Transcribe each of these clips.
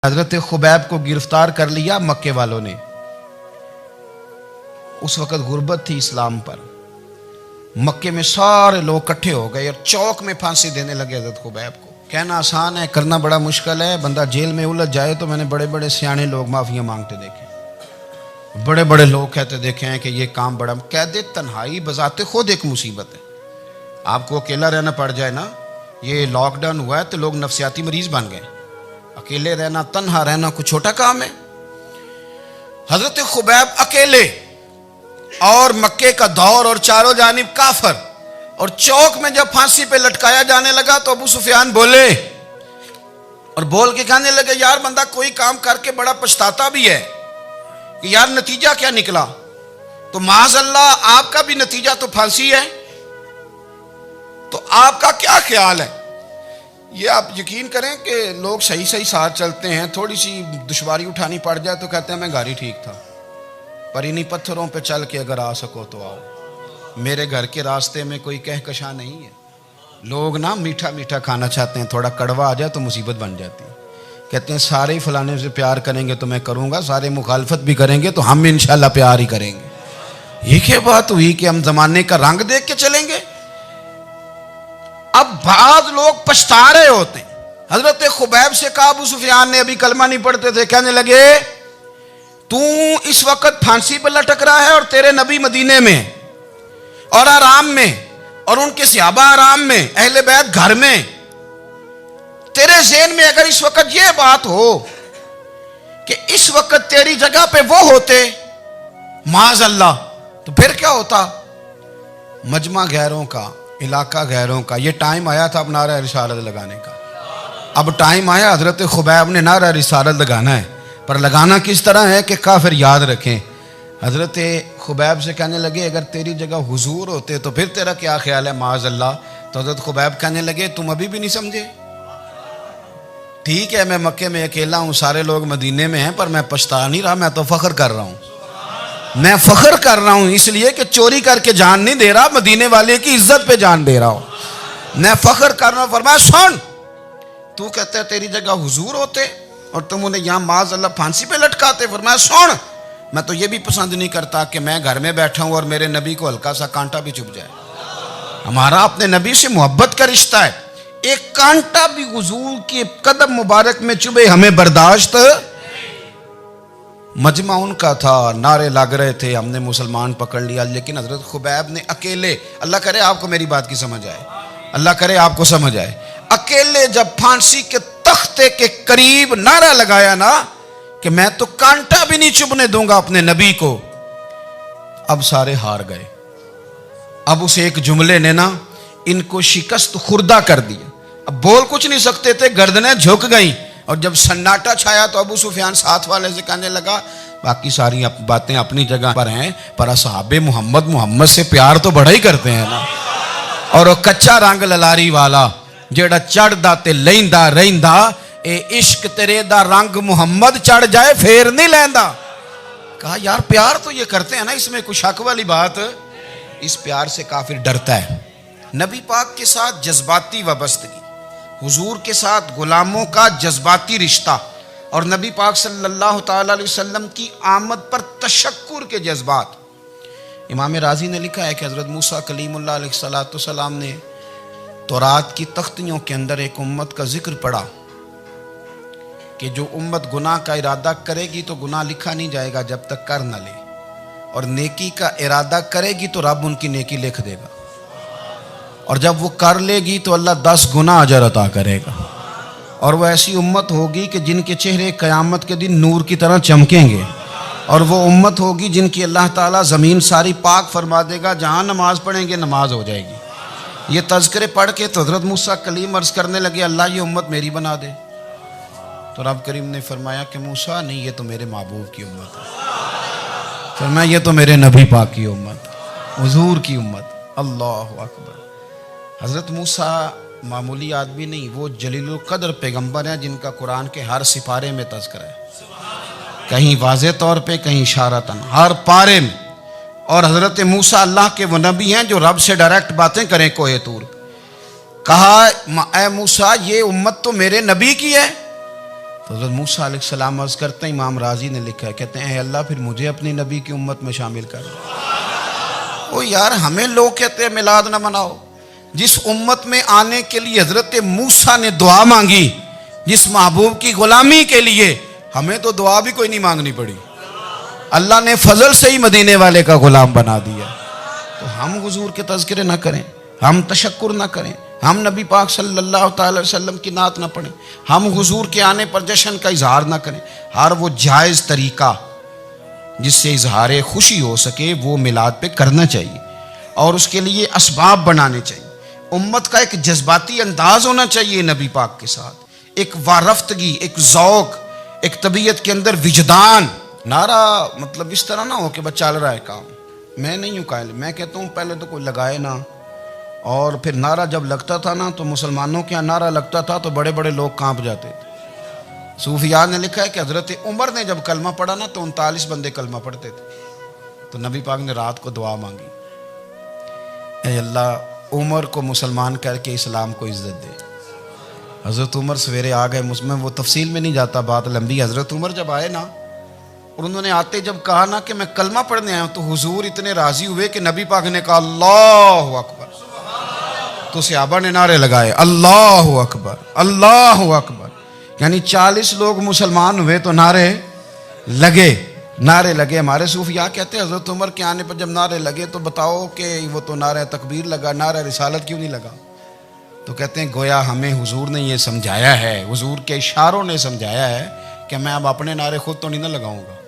हजरत Khubaib को गिरफ्तार कर लिया मक्के वालों ने। उस वक़्त गुर्बत थी इस्लाम पर। मक्के में सारे लोग इकट्ठे हो गए और चौक में फांसी देने लगे हजरत खुबैब को। कहना आसान है, करना बड़ा मुश्किल है। बंदा जेल में उलझ जाए तो मैंने बड़े बड़े सियाने लोग माफिया मांगते देखे, बड़े बड़े लोग कहते देखे हैं कि ये काम बड़ा। कैद तन्हाई बजाते खुद एक मुसीबत है। आपको अकेला रहना पड़ जाए ना, ये लॉकडाउन हुआ है तो लोग नफसियाती मरीज बन गए। अकेले रहना, तन्हा रहना कोई छोटा काम है। हजरत खुबैब अकेले और मक्के का दौर और चारों जानिब काफर, और चौक में जब फांसी पे लटकाया जाने लगा तो अबू सुफियान बोले और बोल के कहने लगे, यार बंदा कोई काम करके बड़ा पछताता भी है कि यार नतीजा क्या निकला। तो माज़अल्लाह आपका भी नतीजा तो फांसी है, तो आपका क्या ख्याल है? ये आप यकीन करें कि लोग सही सही साथ चलते हैं, थोड़ी सी दुश्वारी उठानी पड़ जाए तो कहते हैं मैं गाड़ी ठीक था, पर इन्हीं पत्थरों पे चल के अगर आ सको तो आओ। मेरे घर के रास्ते में कोई कहकशां नहीं है। लोग ना मीठा मीठा खाना चाहते हैं, थोड़ा कड़वा आ जाए तो मुसीबत बन जाती है। कहते हैं सारे ही फलाने से प्यार करेंगे तो मैं करूँगा, सारे मुखालफत भी करेंगे तो हम इंशाल्लाह प्यार ही करेंगे। ये क्या बात हुई कि हम जमाने का रंग देख के चलेंगे? अब बाद लोग पछता रहे होते हैं। हजरत खुबैब से कहा, अबू सुफियान ने अभी कलमा नहीं पढ़ते थे, कहने लगे तू इस वक्त फांसी पर लटक रहा है और तेरे नबी मदीने में और आराम में, और उनके सहाबा आराम में, अहले बैत घर में। तेरे ज़हन में अगर इस वक्त यह बात हो कि इस वक्त तेरी जगह पे वो होते माज़अल्लाह, तो फिर क्या होता? मजमा गैरों का, इलाका गैरों का। ये टाइम आया था अब नारा रिसालत लगाने का। अब टाइम आया हजरत खुबैब ने नारा रिसालत लगाना है, पर लगाना किस तरह है कि काफिर याद रखें। हजरत खुबैब से कहने लगे अगर तेरी जगह हुजूर होते तो फिर तेरा क्या ख्याल है माज़अल्लाह? तो हजरत खुबैब कहने लगे तुम अभी भी नहीं समझे। ठीक है, मैं मक्के में अकेला हूँ, सारे लोग मदीने में हैं, पर मैं पछता नहीं रहा, मैं तो फख्र कर रहा हूँ। मैं फख्र कर रहा हूं इसलिए कि चोरी करके जान नहीं दे रहा, मदीने वाले की इज्जत पे जान दे रहा हूं। मैं फख्र कर रहा हूं। फरमाया सुन, तू कहता है तेरी जगह हुजूर होते और तुम उन्हें यहां माज़अल्लाह फांसी पे लटकाते। फरमाया सुन, मैं तो ये भी पसंद नहीं करता कि मैं घर में बैठा हूं और मेरे नबी को हल्का सा कांटा भी चुभ जाए। हमारा अपने नबी से मोहब्बत का रिश्ता है, एक कांटा भी हुजूर के कदम मुबारक में चुभे हमें बर्दाश्त। मजमा उनका था, नारे लग रहे थे, हमने मुसलमान पकड़ लिया। लेकिन हजरत खुबैब ने अकेले, अल्लाह करे आपको मेरी बात की समझ आए, अल्लाह करे आपको समझ आए, अकेले जब फांसी के तख्ते के करीब नारा लगाया ना कि मैं तो कांटा भी नहीं चुभने दूंगा अपने नबी को, अब सारे हार गए। अब उस एक जुमले ने ना इनको शिकस्त खुर्दा कर दिया। अब बोल कुछ नहीं सकते थे, गर्दनें झुक गई। और जब सन्नाटा छाया तो अबू सुफियान साथ वाले से कहने लगा बाकी सारी बातें अपनी जगह पर हैं, पर असहाबे मोहम्मद से प्यार तो बड़ा ही करते हैं ना। और वो कच्चा रंग ललारी वाला जेड़ा चढ़दा ते लैंदा रहिंदा, ए इश्क तेरे दा रंग मुहम्मद चढ़ जाए फेर नहीं लैंदा। कहा यार प्यार तो ये करते हैं ना, इसमें कुछ शक वाली बात। इस प्यार से काफिर डरता है। नबी पाक के साथ जज्बाती वाबस्तगी, हुजूर के साथ गुलामों का जज्बाती रिश्ता, और नबी पाक सल्लल्लाहु ताला अलैहि वसल्लम की आमद पर तशक्कुर के जज्बात। इमाम राजी ने लिखा है कि हज़रत मूसा कलीमुल्लाह अलैहिस्सलाम ने तौरात की तख्तियों के अंदर एक उम्मत का जिक्र पढ़ा कि जो उम्मत गुनाह का इरादा करेगी तो गुनाह लिखा नहीं जाएगा जब तक कर न ले, और नेकी का इरादा करेगी तो रब उनकी नेकी लिख देगा, और जब वो कर लेगी तो अल्लाह 10 गुना अजर अता करेगा। और वो ऐसी उम्मत होगी कि जिनके चेहरे क़यामत के दिन नूर की तरह चमकेंगे, और वो उम्मत होगी जिनकी अल्लाह ताला ज़मीन सारी पाक फरमा देगा, जहाँ नमाज पढ़ेंगे नमाज हो जाएगी। ये तज़किरे पढ़ के तो हज़रत मूसा कलीम अर्ज़ करने लगे अल्लाह ये उम्मत मेरी बना दे। तो रब करीम ने फरमाया कि मूसा नहीं, ये तो मेरे महबूब की उम्मत है। फरमाया ये तो मेरे नबी पाक की उम्मत, हुजूर की उम्मत। अल्लाह अकबर। हज़रत मूसा मामूली आदमी नहीं, वो जलीलुल कद्र पैगंबर हैं जिनका कुरान के हर सिपारे में तज़किरा है, कहीं वाज़े तौर पे, कहीं इशारतन, हर पारे में। और हज़रत मूसा अल्लाह के वो नबी हैं जो रब से डायरेक्ट बातें करें कोहे तूर। कहा ए मूसा ये उम्मत तो मेरे नबी की है। तो हज़रत मूसा अलैहिस्सलाम अर्ज़ करते हैं, इमाम राजी ने लिखा है, कहते हैं अल्लाह फिर मुझे अपनी नबी की उम्मत में शामिल कर। ओ यार, हमें लोग कहते हैं मिलाद ना मनाओ। जिस उम्मत में आने के लिए हज़रत मूसा ने दुआ मांगी, जिस महबूब की गुलामी के लिए, हमें तो दुआ भी कोई नहीं मांगनी पड़ी, अल्लाह ने फजल से ही मदीने वाले का गुलाम बना दिया। तो हम हुजूर के तज़किरे ना करें, हम तशक्कुर ना करें, हम नबी पाक सल्लल्लाहु अलैहि वसल्लम की नात ना पढ़ें, हम हुजूर के आने पर जश्न का इजहार ना करें। हर वो जायज़ तरीका जिससे इजहार खुशी हो सके वो मिलाद पे करना चाहिए, और उसके लिए असबाब बनाने चाहिए। उम्मत का एक जज्बाती अंदाज होना चाहिए नबी पाक के साथ, एक वारफ्तगी, एक ज़ौक़, एक तबीयत के अंदर विजदान। नारा मतलब इस तरह ना हो कि बस चल रहा है काम। मैं नहीं हूँ कायल, मैं कहता हूँ पहले तो कोई लगाए ना, और फिर नारा जब लगता था ना तो मुसलमानों के यहाँ नारा लगता था तो बड़े बड़े लोग कांप जाते थे। सूफिया ने लिखा है कि हज़रत उमर ने जब कलमा पढ़ा ना तो 39 बंदे कलमा पढ़ते थे। तो नबी पाक ने रात को दुआ मांगी, ऐ अल्लाह उमर को मुसलमान करके इस्लाम को इज्जत दे। हज़रत उमर सवेरे आ गए, मुझमें वो तफसील में नहीं जाता, बात लंबी। हज़रत उमर जब आए ना और उन्होंने आते जब कहा ना कि मैं कलमा पढ़ने आया हूँ, तो हुजूर इतने राजी हुए कि नबी पाक ने कहा अल्लाहु अकबर। तो सहाबा ने नारे लगाए अल्लाहु अकबर, अल्लाहु अकबर। यानी 40 लोग मुसलमान हुए तो नारे लगे, नारे लगे। हमारे सूफिया कहते हैं हज़रत उमर के आने पर जब नारे लगे तो बताओ कि वो तो नारा तकबीर लगा, नारा रिसालत क्यों नहीं लगा? तो कहते हैं गोया हमें हुजूर ने ये समझाया है, हुजूर के इशारों ने समझाया है कि मैं अब अपने नारे खुद तो नहीं ना लगाऊंगा,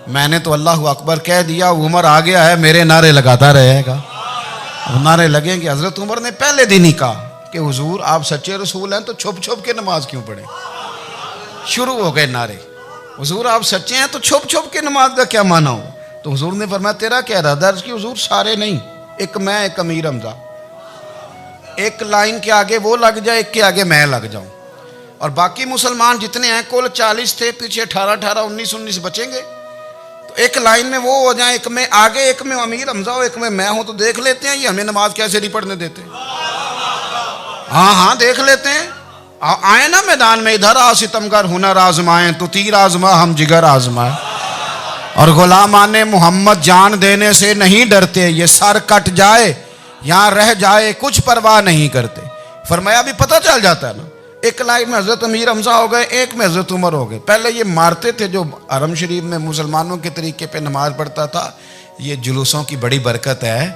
मैंने तो अल्लाहु अकबर कह दिया, उमर आ गया है, मेरे नारे लगाता रहेगा। अब नारे लगेंगे। हज़रत उमर ने पहले दिन ही कहा कि हुजूर आप सच्चे रसूल हैं तो छुप छुप के नमाज क्यों पढ़ें? शुरू हो गए नारे, हुजूर आप सच्चे हैं तो छुप छुप के नमाज का क्या माना हो? तो हुजूर ने फरमाया तेरा क्या इरादा है? हुजूर सारे नहीं, एक मैं, एक अमीर हमजा, एक लाइन के आगे वो लग जाए, एक के आगे मैं लग जाऊं, और बाकी मुसलमान जितने हैं कुल 40 थे, पीछे 18 19 बचेंगे। तो एक लाइन में वो हो जाए, एक में आगे, एक में अमीर हमजा हो, एक में मैं हूं, तो देख लेते हैं ये हमें नमाज कैसे नहीं पढ़ने देते। हाँ हाँ देख लेते हैं, आए ना मैदान में, इधर आ सितमगर हुनर आजमाए, तो तीर आजमा हम जिगर आजमाए, और गुलामाने मोहम्मद जान देने से नहीं डरते, ये सर कट जाए यहाँ रह जाए कुछ परवाह नहीं करते। फरमाया भी पता चल जाता है ना, एक लाइन में हज़रत अमीर हमजा हो गए, एक में हज़रत उमर हो गए। पहले ये मारते थे जो हरम शरीफ में मुसलमानों के तरीके पे नमाज पढ़ता था, ये जुलूसों की बड़ी बरकत है,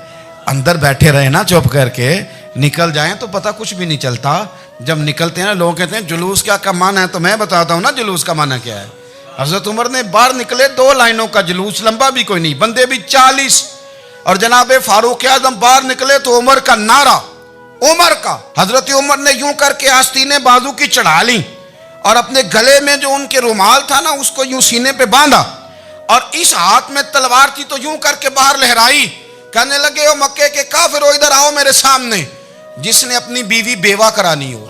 अंदर बैठे रहे ना चुप करके, निकल जाएं तो पता कुछ भी नहीं चलता। जब निकलते हैं ना लोग कहते हैं जुलूस क्या का माना है, तो मैं बताता हूँ ना जुलूस का माना क्या है। हज़रत उमर ने बाहर निकले, 2 लाइनों का जुलूस, लंबा भी कोई नहीं, बंदे भी 40, और जनाब फारूक आजम बाहर निकले तो उमर का नारा, उमर का। हजरत उमर ने यूं करके आस्तीने बाजू की चढ़ा ली, और अपने गले में जो उनके रुमाल था ना उसको यूं सीने पे बांधा, और इस हाथ में तलवार थी तो यूं करके बाहर लहराई। कहने लगे ओ मक्के के काफिरो इधर आओ मेरे सामने, जिसने अपनी बीवी बेवा करानी हो,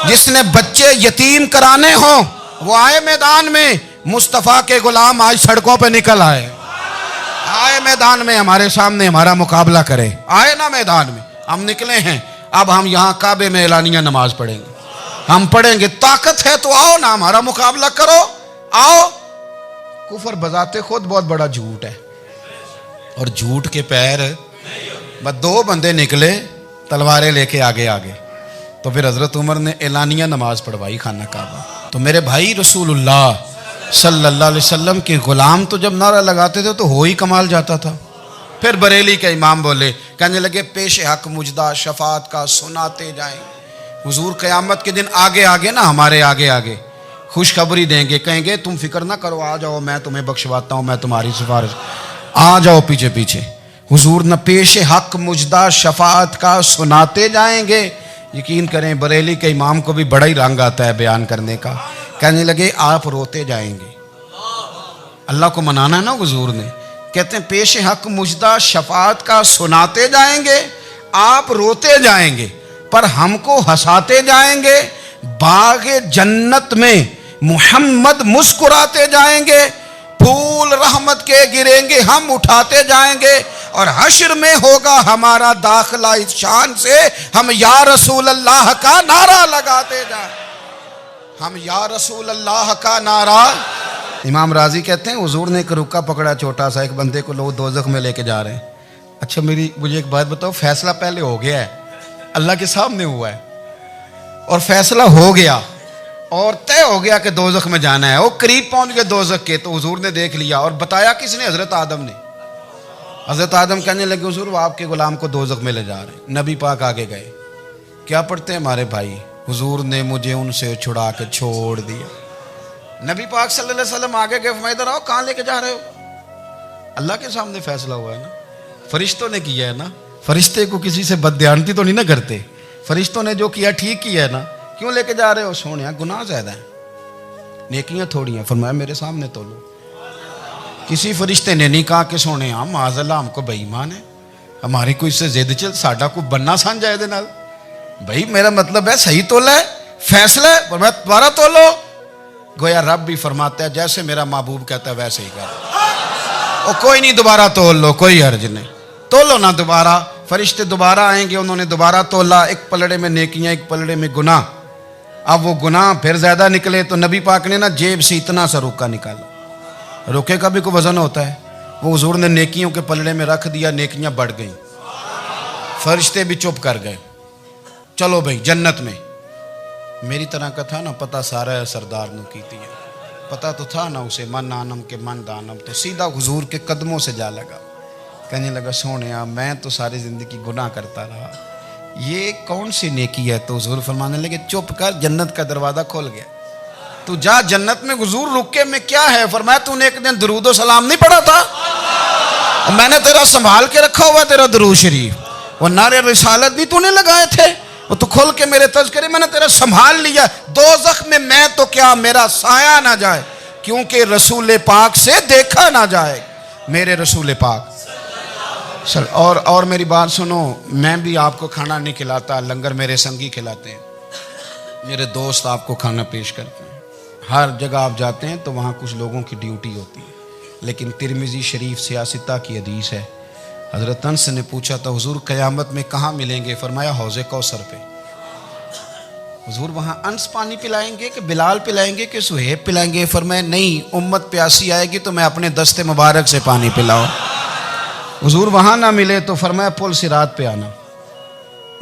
जिसने बच्चे यतीम कराने हो, वो आए मैदान में। मुस्तफ़ा के गुलाम आज सड़कों पे निकल आए, आए मैदान में हमारे सामने हमारा मुकाबला करे, आए ना मैदान में। हम निकले हैं, अब हम यहाँ काबे में एलानिया नमाज पढ़ेंगे, हम पढ़ेंगे, ताकत है तो आओ ना हमारा मुकाबला करो, आओ। कुफर बजाते खुद बहुत बड़ा झूठ है, और झूठ के पैर, बस 2 बंदे निकले तलवारें लेके आगे आगे, तो फिर हजरत उमर ने एलानिया नमाज पढ़वाई खाना काबा। तो मेरे भाई रसूलुल्लाह सल्लल्लाहु अलैहि वसल्लम के गुलाम तो जब नारा लगाते थे तो हो ही कमाल जाता था। फिर बरेली के इमाम बोले, कहने लगे पेश हक मुजदा शफात का सुनाते जाएं। हुजूर क़यामत के दिन आगे आगे ना, हमारे आगे आगे खुशखबरी देंगे, कहेंगे तुम फिक्र ना करो, आ जाओ मैं तुम्हें बख्शवाता हूँ, मैं तुम्हारी सिफारिश, आ जाओ पीछे पीछे। हुजूर न पेश हक मुजदा शफात का सुनाते जाएंगे। यकीन करें बरेली के इमाम को भी बड़ा ही रंग आता है बयान करने का। कहने लगे आप रोते जाएंगे, अल्लाह को मनाना है ना हुजूर ने, कहते हैं पेश हक मुजदा शफात का सुनाते जाएंगे, आप रोते जाएंगे पर हमको हंसाते जाएंगे। बागे जन्नत में मुहम्मद मुस्कुराते जाएंगे, फूल रहमत के गिरेंगे हम उठाते जाएंगे, और हश्र में होगा हमारा दाखिला इस शान से हम या रसूल अल्लाह का नारा लगाते जाएं। हम या रसूल अल्लाह का नारा। इमाम राजी कहते हैं हुजूर ने एक रुक्का पकड़ा छोटा सा, एक बंदे को लोग दोज़ख में लेके जा रहे हैं। अच्छा मुझे एक बात बताओ, फैसला पहले हो गया है, अल्लाह के सामने हुआ है और फैसला हो गया और तय हो गया कि दोज़ख में जाना है। वो करीब पहुंच गए दोज़ख के, तो हुजूर ने देख लिया और बताया किसने? हजरत आदम ने। हजरत आदम कहने लगे हुजूर वो आपके गुलाम को दोज़ख में ले जा रहे हैं। नबी पाक आगे गए, क्या पढ़ते हैं हमारे भाई? हुजूर ने मुझे उनसे छुड़ा के छोड़ दिया। नबी पाक सल्लल्लाहु अलैहि वसल्लम आगे गए, फरमाया इधर आओ, कहाँ लेके जा रहे हो? अल्लाह के सामने फैसला हुआ है ना, फरिश्तों ने किया है ना। फरिश्ते को किसी से बदध्यानती तो नहीं ना करते, फरिश्तों ने जो किया ठीक किया है ना। क्यों लेके जा रहे हो? सोनिया गुनाह ज्यादा है, नेकियां थोड़ी हैं। फरमाया मेरे सामने तोलो। किसी फरिश्ते ने नहीं कहा कि सोने हम माज़अल्लाह हमको बेईमान है, हमारी कोई इससे जिद चल साडा को बनना सान जाए दे नाल। भाई मेरा मतलब है सही तोला है, फैसला है, फरमाया दोबारा तोलो। गोया रब भी फरमाता है जैसे मेरा महबूब कहता है वैसे ही कर। और कोई नहीं, दोबारा तोल लो, कोई हर्ज नहीं, तोलो ना दोबारा। फरिश्ते दोबारा आएंगे, उन्होंने दोबारा तोला, एक पलड़े में नेकियां एक पलड़े में गुनाह। अब वो गुनाह फिर ज्यादा निकले तो नबी पाक ने ना जेब से इतना सा रुक्का निकाला। रुके का भी कोई वजन होता है, वो हुजूर ने नेकियों के पलड़े में रख दिया, नेकियां बढ़ गई। फरिश्ते भी चुप कर गए। चलो भाई जन्नत में। मेरी तरह का था ना, पता सारा है सरदार नु कीती है, पता तो था ना उसे, मन आनम के मन दानम। तो सीधा हुजूर के कदमों से जा लगा, कहने लगा सोने मैं तो सारी जिंदगी गुनाह करता रहा, ये कौन सी नेकी है? तो हुजूर फरमाने लगे चुप कर, जन्नत का दरवाजा खोल गया, तू जा जन्नत में। हुजूर रुके में क्या है? फरमाया तूने एक दिन दरूदो सलाम नहीं पढ़ा था, मैंने तेरा संभाल के रखा हुआ तेरा दरूद शरीफ, वो नारे रिसालत भी तूने लगाए थे, वो तू खोल के मेरे तज़किरे मैंने तेरा संभाल लिया। दोज़ख में मैं तो क्या मेरा साया ना जाए, क्योंकि रसूल पाक से देखा ना जाए, मेरे रसूल पाक। सर और मेरी बात सुनो, मैं भी आपको खाना नहीं खिलाता, लंगर मेरे संगी खिलाते हैं, मेरे दोस्त आपको खाना पेश करते हैं। हर जगह आप जाते हैं तो वहाँ कुछ लोगों की ड्यूटी होती है, लेकिन तिरमिज़ी शरीफ सियासिता की हदीस है। हज़रत अनस ने पूछा था हुजूर क़यामत में कहाँ मिलेंगे? फरमाया हौज़े कौसर पे। हुजूर वहाँ अनस पानी पिलाएंगे कि बिलाल पिलाएंगे कि सुहेब पिलाएंगे? फरमाया नहीं, उम्मत प्यासी आएगी तो मैं अपने दस्ते मुबारक से पानी पिलाऊं। हुजूर वहाँ ना मिले तो फरमाया पुल सिरात पे आना,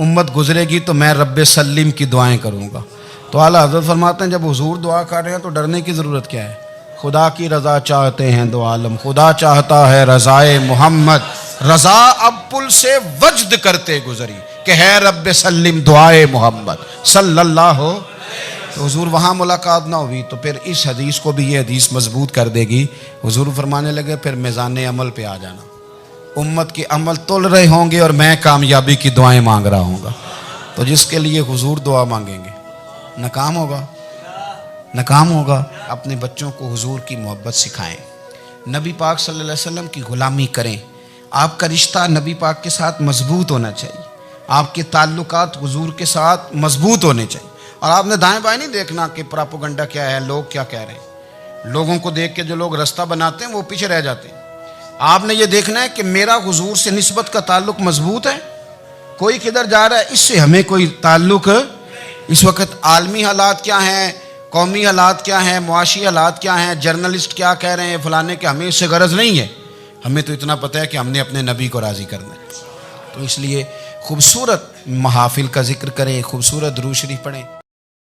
उम्मत गुजरेगी तो मैं रब्बे सल्लीम की दुआएं करूँगा। तो आला हज़रत फरमाते हैं जब हुजूर दुआ कर रहे हैं तो डरने की ज़रूरत क्या है? खुदा की रज़ा चाहते हैं दो आलम, खुदा चाहता है रज़ाए मोहम्मद, रज़ा अब पुल से वज्द करते गुजरी कि है रब्बे सल्लीम दुआए मोहम्मद सल्लल्लाहु। तो हुजूर वहाँ मुलाकात ना हुई तो फिर इस हदीस को भी ये हदीस मजबूत कर देगी। हुजूर फरमाने लगे फिर मिज़ान अमल पे आ जाना, उम्मत के अमल तोल रहे होंगे और मैं कामयाबी की दुआएं मांग रहा हूँगा। तो जिसके लिए हुजूर दुआ मांगेंगे नाकाम होगा, नाकाम होगा। अपने बच्चों को हुजूर की मोहब्बत सिखाएं, नबी पाक सल्लल्लाहु अलैहि वसल्लम की गुलामी करें। आपका रिश्ता नबी पाक के साथ मजबूत होना चाहिए, आपके ताल्लुकात हुजूर के साथ मजबूत होने चाहिए। और आपने दाएं बाएं नहीं देखना कि प्रोपेगेंडा क्या है, लोग क्या कह रहे हैं। लोगों को देख के जो लोग रास्ता बनाते हैं वो पीछे रह जाते हैं। आपने ये देखना है कि मेरा हुजूर से निस्बत का ताल्लुक मजबूत है, कोई किधर जा रहा है इससे हमें कोई ताल्लुक। इस वक्त आलमी हालात क्या हैं, कौमी हालात क्या हैं, मुआशी हालात क्या हैं, जर्नलिस्ट क्या कह रहे हैं फलाने के, हमें इससे गरज नहीं है। हमें तो इतना पता है कि हमने अपने नबी को राज़ी करना है। तो इसलिए खूबसूरत महाफिल का जिक्र करें, खूबसूरत दुरूद शरीफ पढ़ें।